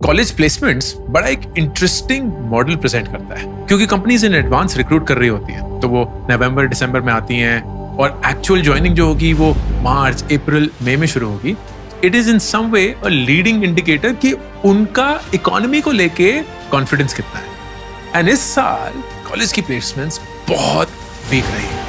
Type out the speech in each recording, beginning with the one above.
College placements बड़ा एक interesting model present करता है, क्योंकि कंपनीज इन एडवांस रिक्रूट कर रही होती हैं, तो वो नवंबर दिसंबर में आती हैं और एक्चुअल ज्वाइनिंग जो होगी वो मार्च अप्रैल मई में शुरू होगी। It is in some way a leading indicator कि उनका इकोनॉमी को लेके कॉन्फिडेंस कितना है। एंड इस साल कॉलेज की प्लेसमेंट्स बहुत वीक रही है।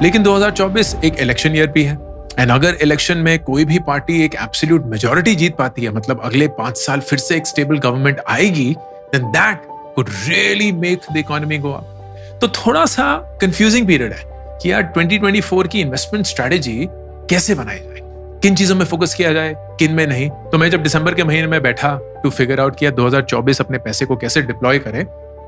लेकिन 2024 एक इलेक्शन ईयर भी है, एंड अगर इलेक्शन में कोई भी पार्टी एक एब्सोल्यूट मेजॉरिटी जीत पाती है, मतलब अगले 5 साल फिर से एक स्टेबल गवर्नमेंट आएगी, then that could really make the economy go up. तो थोड़ा सा कंफ्यूजिंग पीरियड है कि यार 2024 की इन्वेस्टमेंट स्ट्रेटेजी कैसे बनाई जाए, किन चीजों में फोकस किया जाए, किन में नहीं। तो मैं जब दिसंबर के महीने में बैठा टू फिगर आउट किया 2024 अपने पैसे को कैसे डिप्लॉय करें,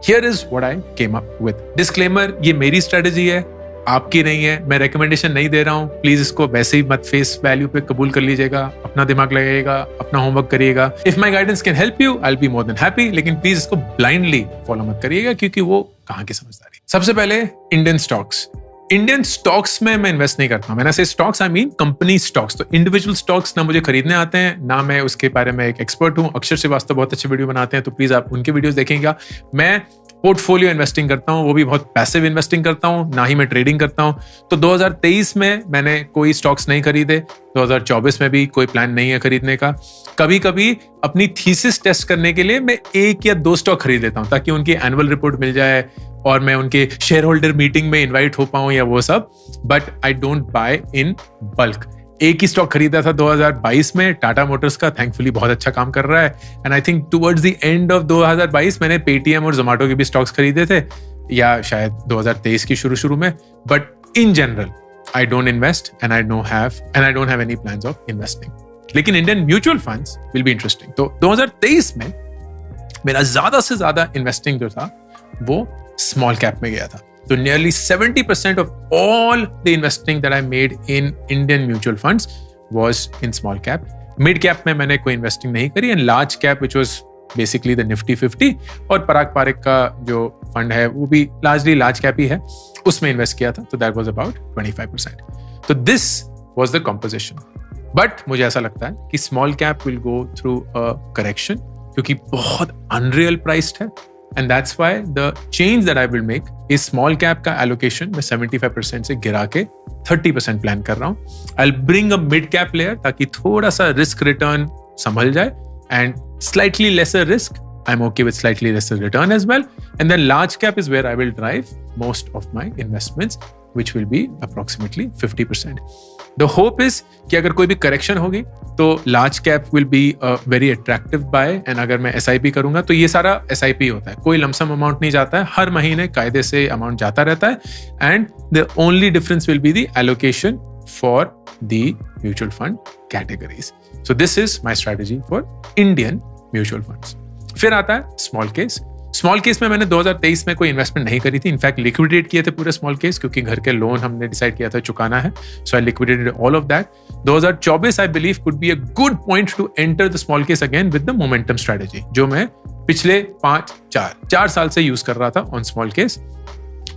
here is what I came up with. Disclaimer, ये मेरी स्ट्रेटेजी है, आपकी नहीं है, मैं रेकमेंडेशन नहीं दे रहा हूं। प्लीज इसको वैसे ही मत फेस वैल्यू पे कबूल कर लीजिएगा, अपना दिमाग लगाइएगा, अपना होमवर्क करिएगा। If my guidance can help you, I will be more than happy, लेकिन प्लीज इसको ब्लाइंडली फॉलो मत करिएगा, क्योंकि वो कहां की समझदारी। सबसे पहले इंडियन स्टॉक्स। इंडियन स्टॉक्स में मैं इन्वेस्ट नहीं करता हूं। मैंने से stocks I mean company stocks. तो इंडिविजुअल स्टॉक्स ना मुझे खरीदने आते हैं, ना मैं उसके बारे में एक एक्सपर्ट हूं। अक्षर श्रीवास्तव बहुत अच्छे वीडियो बनाते हैं, तो प्लीज आप उनके वीडियोस देखेंगे। मैं पोर्टफोलियो इन्वेस्टिंग करता हूं, वो भी बहुत पैसिव इन्वेस्टिंग करता हूं, ना ही मैं ट्रेडिंग करता हूं। तो 2023 में मैंने कोई स्टॉक्स नहीं खरीदे, 2024 में भी कोई प्लान नहीं है खरीदने का। कभी कभी अपनी थीसिस टेस्ट करने के लिए मैं 1 या 2 स्टॉक खरीद लेता हूं, ताकि उनकी एनुअल रिपोर्ट मिल जाए और मैं उनके शेयर होल्डर मीटिंग में इन्वाइट हो पाऊं या वो सब। But I don't buy in bulk. एक ही स्टॉक खरीदा था 2022 में, टाटा मोटर्स का, थैंकफुली बहुत अच्छा काम कर रहा है। And I think towards the end of 2022 मैंने पेटीएम और जोमेटो के भी स्टॉक्स खरीदे थे, या शायद 2023 की शुरू में। But in general I don't invest and I don't have any plans of investing. लेकिन Indian mutual funds will be interesting. तो 2023 में मेरा ज्यादा से ज्यादा इन्वेस्टिंग जो था वो स्मॉल कैप में गया था। So nearly 70% of all the investing that I made in Indian mutual funds was in small cap. Mid cap में मैंने कोई investing नहीं करी, and large cap which was basically the Nifty 50 और पराग पारेख का जो फंड है वो भी largely large cap ही है, उसमें इन्वेस्ट किया था। तो that was about 25%. तो this was the composition. But मुझे ऐसा लगता है कि small cap will go through a correction, क्योंकि बहुत unreal priced है। And that's why the change that I will make is small cap का allocation मैं 75% से गिरा के 30% प्लान कर रहा हूँ। I'll bring a mid cap layer ताकि थोड़ा सा risk return संभल जाए, and slightly lesser risk, I'm okay with slightly lesser return as well. And then large cap is where I will drive most of my investments, which will be approximately 50%. The hope is कि अगर कोई भी correction होगी तो large cap will be a very attractive buy. And अगर मैं SIP करूंगा तो ये सारा SIP होता है, कोई लमसम अमाउंट नहीं जाता है, हर महीने कायदे से अमाउंट जाता रहता है। And the only difference will be the allocation for the mutual fund categories. So this is my strategy for Indian mutual funds. फिर आता है स्मॉल केस। स्मॉल केस में मैंने 2023 में कोई इन्वेस्टमेंट नहीं करी थी, इनफैक्ट लिक्विडेट किए थे पूरे स्मॉल केस, क्योंकि घर के लोन हमने डिसाइड किया था चुकाना है। So I liquidated all of that. 2024 I believe could be a good point to enter the small case again with the momentum strategy, जो मैं पिछले 4 साल से यूज कर रहा था on small case.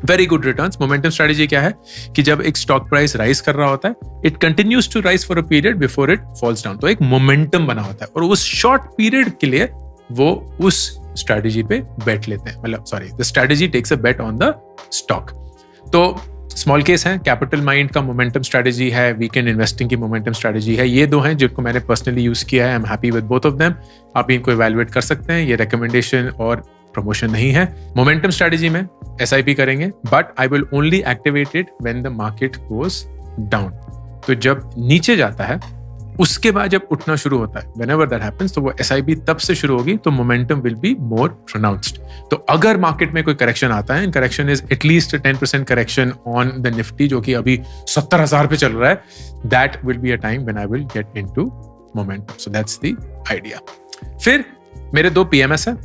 Very good returns. Momentum strategy क्या है कि जब एक स्टॉक प्राइस राइज कर रहा होता है, it continues to rise for a period before it falls down. तो एक मोमेंटम बना होता है, और उस शॉर्ट पीरियड के लिए वो उस स्ट्रेटेजी पे बेट लेते हैं, मतलब sorry, the strategy takes a bet on the stock. तो स्मॉल केस है, कैपिटल माइंड का मोमेंटम स्ट्रेटेजी है, वीकेंड इन्वेस्टिंग की मोमेंटम स्ट्रेटेजी है। ये 2 हैं जिनको मैंने पर्सनली यूज किया है। I am happy with both of them. आप इनको इवैल्यूएट कर सकते हैं, ये रिकमेंडेशन और प्रमोशन नहीं है। मोमेंटम स्ट्रेटेजी में SIP करेंगे, but I will only activate it when the market goes down. तो जब नीचे जाता है उसके बाद जब उठना शुरू होता है, whenever that happens, तो वो SIP तब से शुरू होगी, तो momentum will be more pronounced। तो अगर मार्केट में कोई करेक्शन आता है, correction is at least 10% correction on the Nifty, जो कि अभी 70,000 पे चल रहा है, that will be a time when I will get into momentum। So that's the idea। फिर मेरे 2 PMS है।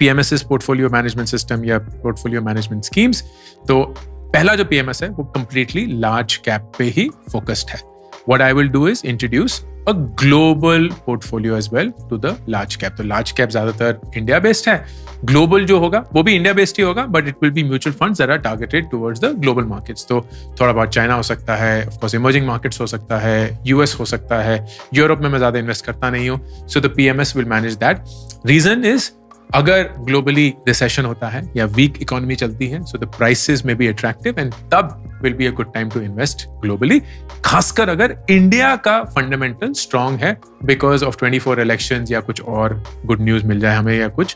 PMS is portfolio management system या पोर्टफोलियो मैनेजमेंट स्कीम्स। तो पहला जो PMS है वो कंप्लीटली लार्ज कैप पे ही फोकस्ड है। What I will do is introduce a global portfolio as well to the large cap. तो large cap ज़्यादातर इंडिया बेस्ड है, ग्लोबल जो होगा वो भी इंडिया बेस्ड ही होगा, but it will be mutual funds that are targeted towards the global markets. तो थोड़ा बहुत चाइना हो सकता है, ऑफ कोर्स इमर्जिंग मार्केट्स हो सकता है, यूएस हो सकता है, यूरोप में मैं ज़्यादा इन्वेस्ट करता नहीं हूँ. So the PMS will manage that. Reason is अगर ग्लोबली रिसेशन होता है या वीक इकोनॉमी चलती है, सो द प्राइसेस में बी अट्रैक्टिव एंड तब will be a good time to invest globally, खासकर अगर इंडिया का फंडामेंटल स्ट्रांग है बिकॉज ऑफ 24 इलेक्शंस या कुछ और गुड न्यूज मिल जाए हमें या कुछ.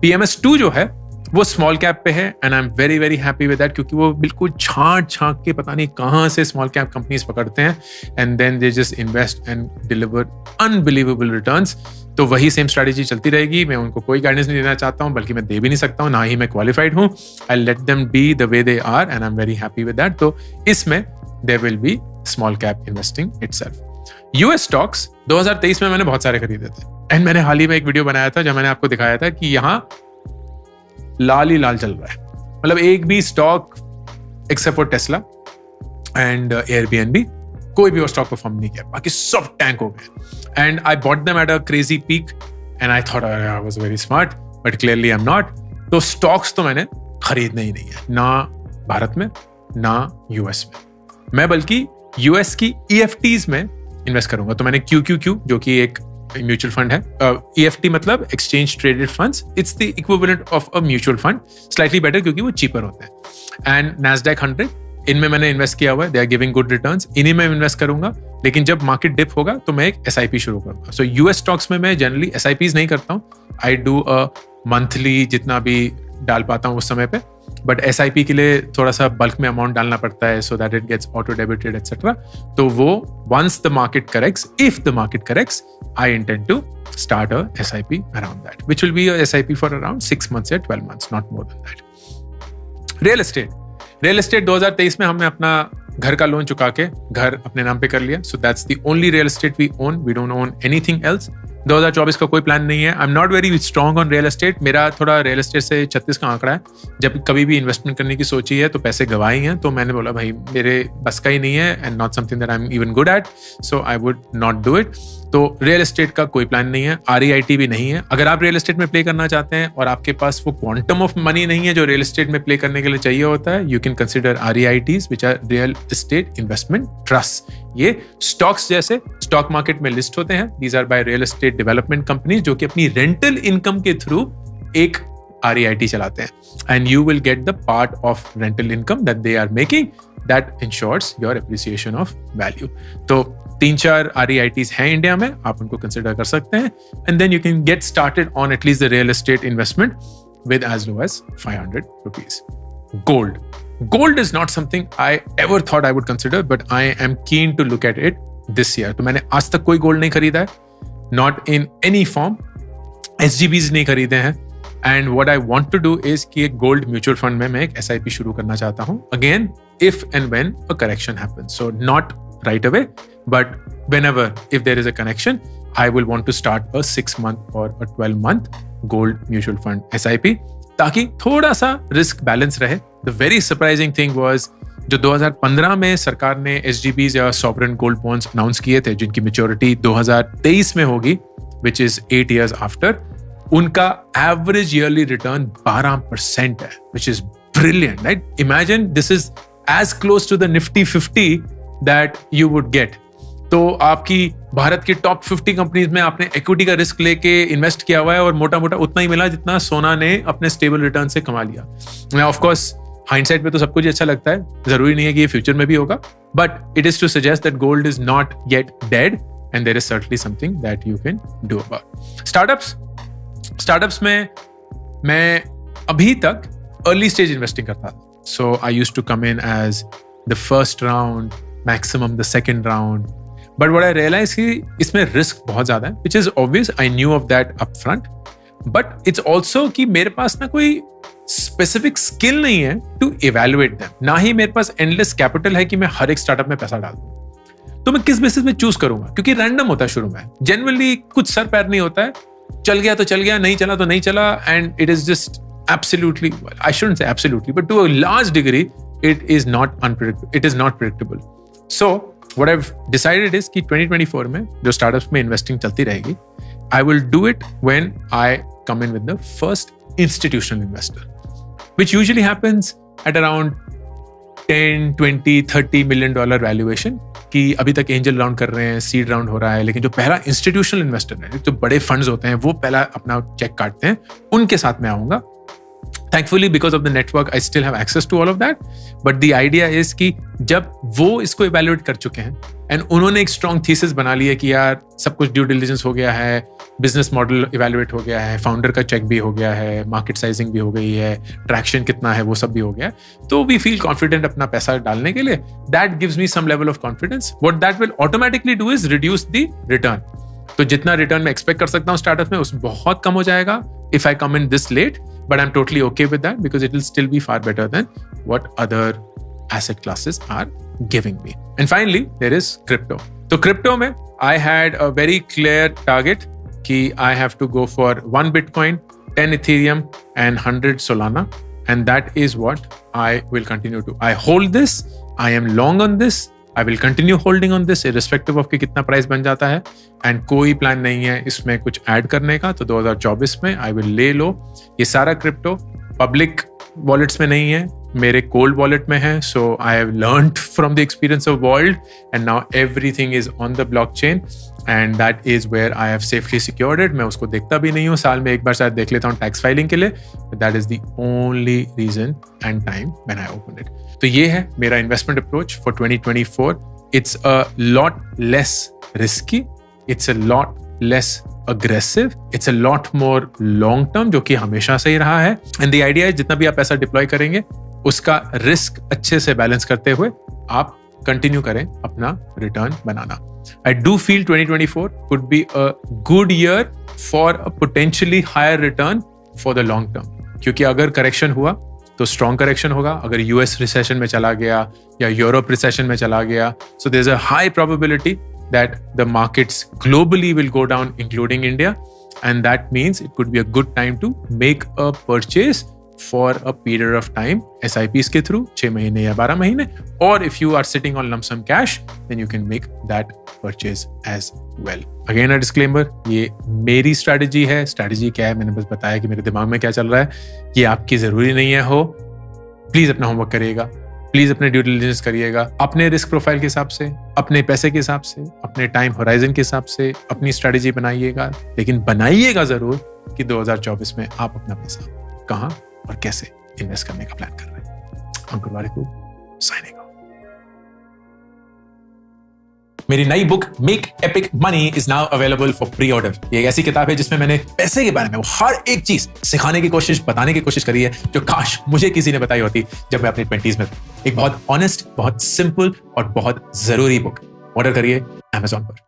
PMS2 जो है वो स्मॉल कैप पे है and I am very very happy with that, क्योंकि वो बिल्कुल छांट के पता नहीं कहां से स्मॉल कैप कंपनीज पकड़ते हैं and then they just invest and deliver unbelievable returns. तो वही सेम स्ट्रैटेजी चलती रहेगी. मैं उनको कोई गाइडेंस नहीं देना चाहता हूं, बल्कि मैं दे भी नहीं सकता हूं, ना ही मैं क्वालिफाइड हूं. I let them be the way they are and I am very happy with that. तो इसमें there will be small cap investing itself. US stocks 2023 में मैंने बहुत सारे खरीदे थे एंड मैंने हाल ही में एक वीडियो बनाया था जब मैंने आपको दिखाया था कि यहाँ लाल ही लाल चल रहा है. मतलब एक भी stock except for Tesla and Airbnb, कोई भी और स्टॉक परफॉर्म नहीं किया, बाकी सब टैंक हो गए. And I bought them at a crazy peak and I thought I was very smart, but clearly I am not. तो स्टॉक्स तो मैंने खरीदने ही नहीं है, ना भारत में ना यूएस में. मैं बल्कि यूएस की EFTs में इन्वेस्ट करूंगा. तो मैंने QQQ जो कि एक म्यूचुअल फंड है, EFT मतलब exchange traded funds, it's the equivalent of a mutual fund, slightly better क्योंकि वो चीपर होते हैं. एंड NASDAQ 100 इनमें मैंने इन्वेस्ट किया हुआ है, they are giving good returns, इन्हीं में इन्वेस्ट करूंगा. लेकिन जब मार्केट डिप होगा तो मैं एक SIP शुरू करूंगा. सो यूएस स्टॉक्स में मैं जनरली SIPs नहीं करता हूँ, आई डू अ मंथली जितना भी डाल पाता हूँ उस समय पे, बट SIP के लिए थोड़ा सा बल्क में अमाउंट डालना पड़ता है so that it gets auto debited etcetera. तो वो once the market corrects, if the market corrects, I intend to start a SIP around that, which will be a SIP for around 6 months or 12 months, not more than that. Real estate 2023 में हमने अपना घर का loan चुका के घर अपने नाम पे कर लिया. So that's the only real estate we own. We don't own anything else. 2024 का कोई प्लान नहीं है. I am not very strong on real estate. मेरा थोड़ा रियल एस्टेट से 36 का आंकड़ा है. जब कभी भी इन्वेस्टमेंट करने की सोची है तो पैसे गवाए हैं, तो मैंने बोला भाई मेरे बस का ही नहीं है and not something that I am even good at, so I would not do it. तो रियल एस्टेट का कोई प्लान नहीं है, REIT भी नहीं है. अगर आप रियल एस्टेट में प्ले करना चाहते हैं और आपके पास वो क्वांटम ऑफ मनी नहीं है जो रियल एस्टेट में प्ले करने के लिए चाहिए होता है, you can consider REITs which are real estate investment trust. ये स्टॉक्स जैसे स्टॉक मार्केट में लिस्ट होते हैं. These are by real estate development companies जो कि अपनी रेंटल इनकम के थ्रू एक REIT चलाते हैं and you will get the part of rental income that they are making that ensures your appreciation of value. तो 3-4 REITs हैं India में, आप उनको कंसिडर कर सकते हैं and then you can get started on at least the real estate investment with as low as 500 rupees. Gold is not something I ever thought I would consider, but I am keen to look at it this year. तो मैंने आज तक कोई gold नहीं खरीदा है, not in any form. SGBs नहीं खरीदे हैं. And what I want to do is कि एक गोल्ड म्यूचुअल फंड में मैं एक SIP शुरू करना चाहता हूँ. Again, if and when a correction happens. So not right away, but whenever, if there is a connection, I will want to start a 6-month or a 12-month gold mutual fund SIP. ताकि थोड़ा सा risk balance रहे. The very surprising thing was जो 2015 में सरकार ने SGBs या sovereign gold bonds announce किए थे जिनकी मैच्योरिटी 2023 में होगी, विच इज 8 years आफ्टर, उनका एवरेज ईयरली रिटर्न 12% है, which is brilliant, right? Imagine this is as close to the Nifty 50 that you would get. तो आपकी भारत की टॉप 50 कंपनीज में आपने इक्विटी का रिस्क लेके इन्वेस्ट किया हुआ है और मोटा मोटा उतना ही मिला जितना सोना ने अपने स्टेबल रिटर्न से कमा लिया. ऑफ कोर्स हाइंडसाइट में तो सब कुछ अच्छा लगता है, जरूरी नहीं है कि ये फ्यूचर में भी होगा, but it is to suggest that gold is not yet dead and there is certainly something that you can do about. Startups में मैं अभी तक अर्ली स्टेज इन्वेस्टिंग करता था. So I used to come in as the first round, maximum the second round. But what I realized कि इसमें risk बहुत ज्यादा है, which is obvious. I knew of that upfront. But it's also कि मेरे पास ना कोई स्पेसिफिक स्किल नहीं है to evaluate them. ना ही मेरे पास endless capital है कि मैं हर एक स्टार्टअप में पैसा डाल दूं. तो मैं किस बेसिस में चूज करूंगा? क्योंकि रैंडम होता है शुरू में. जनरली कुछ सर पैर नहीं होता है. चल गया तो चल गया, नहीं चला तो नहीं चला, and it is just absolutely, well, I shouldn't say absolutely, but to a large degree, it is not unpredictable. It is not predictable. So what I have decided is कि 2024 में जो स्टार्टअप्स में इन्वेस्टिंग चलती रहेगी, I will do it when I come in with the first institutional investor, which usually happens at around 10, 20, $30 million valuation, कि अभी तक angel round कर रहे हैं, सीड राउंड हो रहा है, लेकिन जो पहला इंस्टीट्यूशनल इन्वेस्टर है, जो बड़े फंड्स होते हैं, वो पहला अपना चेक काटते हैं, उनके साथ मैं आऊंगा. Thankfully, because of the network, I still have access to all of that. But the idea is कि जब वो इसको evaluate कर चुके हैं and उन्होंने एक strong thesis बना ली है कि यार सब कुछ due diligence हो गया है, business model evaluate हो गया है, founder का check भी हो गया है, market sizing भी हो गई है, traction कितना है वो सब भी हो गया है, तो we feel confident अपना पैसा डालने के लिए. That gives me some level of confidence. What that will automatically do is reduce the return. तो जितना रिटर्न मैं एक्सपेक्ट कर सकता हूँ स्टार्टअप में, उस बहुत कम हो जाएगा if I come in this late, but I'm totally okay with that because it will still be far better than what other asset classes are giving me. And finally, there is crypto. So crypto में I had a very clear target कि I have to go for 1 Bitcoin, 10 Ethereum and 100 Solana, and that is what I will continue to. I hold this, I am long on this, I will continue holding on this irrespective of कि कितना price बन जाता है, and कोई plan नहीं है इसमें कुछ ऐड करने का. तो 2024 में आई विल ले लो ये सारा क्रिप्टो. पब्लिक वॉलेट्स में नहीं है, मेरे कोल्ड वॉलेट में है. So I have learned from the experience of world and now everything is on the blockchain and that is where I have safely secured it. मैं उसको देखता भी नहीं हूँ, साल में एक बार शायद देख लेता हूँ टैक्स फाइलिंग के लिए. That is the only reason and time when I open it. तो ये है मेरा investment approach for 2024. It's a lot less risky, it's a lot less aggressive, it's a lot more long term, जो कि हमेशा से ही रहा है. एंड द आइडिया है जितना भी आप पैसा डिप्लॉय करेंगे उसका रिस्क अच्छे से बैलेंस करते हुए आप कंटिन्यू करें अपना return banana. I do feel 2024 could be a good year for a potentially higher return for the long term. क्योंकि अगर करेक्शन हुआ तो स्ट्रॉन्ग करेक्शन होगा. अगर यूएस रिसेशन में चला गया या यूरोप रिसेशन में चला गया, so there's a high probability that the markets globally will go down, including India, and that means it could be a good time to make a purchase for a period of time, SIPs के through 6 महीने या 12 महीने, or if you are sitting on lump sum cash, then you can make that purchase as well. Again a disclaimer, ये मेरी strategy है. strategy क्या है मैंने बस बताया कि मेरे दिमाग में क्या चल रहा है. ये आपकी जरूरी नहीं है हो. प्लीज अपना होमवर्क करिएगा, प्लीज अपने ड्यू डिलिजेंस करिएगा, अपने रिस्क प्रोफाइल के हिसाब से, अपने पैसे के हिसाब से, अपने टाइम होराइजन के हिसाब से अपनी स्ट्रेटेजी बनाइएगा. लेकिन बनाइएगा जरूर कि 2024 में आप अपना पैसा कहां और कैसे इन्वेस्ट करने का प्लान कर रहे हैं. अंकुर वालेकुम, साइनिंग ऑफ. मेरी नई book make epic money is now available for pre order. ये एक ऐसी किताब है जिसमें मैंने पैसे के बारे में हर एक चीज सिखाने की कोशिश, बताने की कोशिश करी है जो काश मुझे किसी ने बताई होती जब मैं अपनी 20s में था. एक बहुत ऑनेस्ट, बहुत सिंपल और बहुत जरूरी बुक. ऑर्डर करिए Amazon पर.